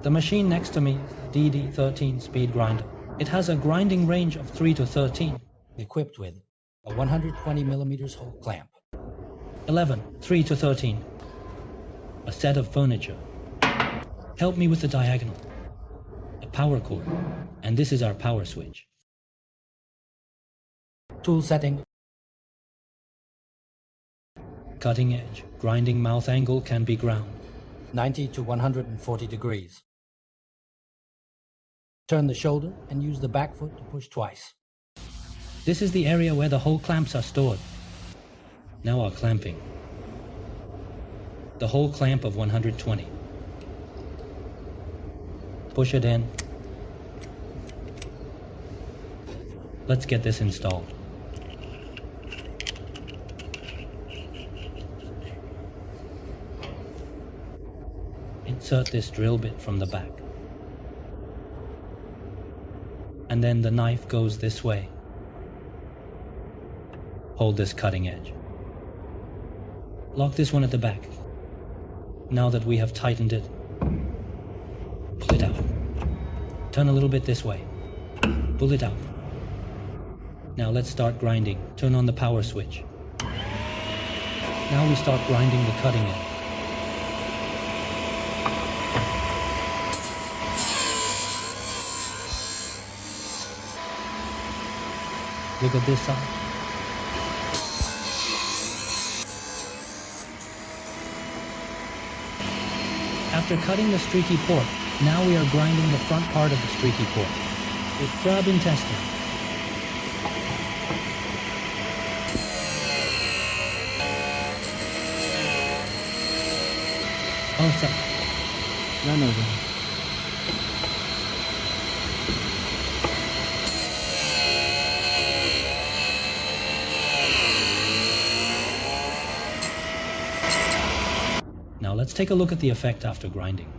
The machine next to me is the GD-13 speed grinder. It has a grinding range of 3 to 13, equipped with a 120mm hole clamp. 11, 3 to 13. A set of furniture. Help me with the diagonal. A power cord. And this is our power switch. Tool setting. Cutting edge. Grinding mouth angle can be ground. 90 to 140 degrees. Turn the shoulder and use the back foot to push twice. This is the area where the hole clamps are stored. Now our clamping. The hole clamp of 120. Push it in. Let's get this installed. Insert this drill bit from the back. And then the knife goes this way. Hold this cutting edge. Lock this one at the back. Now that we have tightened it, pull it out. Turn a little bit this way. Pull it out. Now let's start grinding. Turn on the power switch. Now we start grinding the cutting edge. Look at this side. After cutting the streaky port, now we are grinding the front part of the streaky port with crab intestine. Oh, sorry. No. Now let's take a look at the effect after grinding.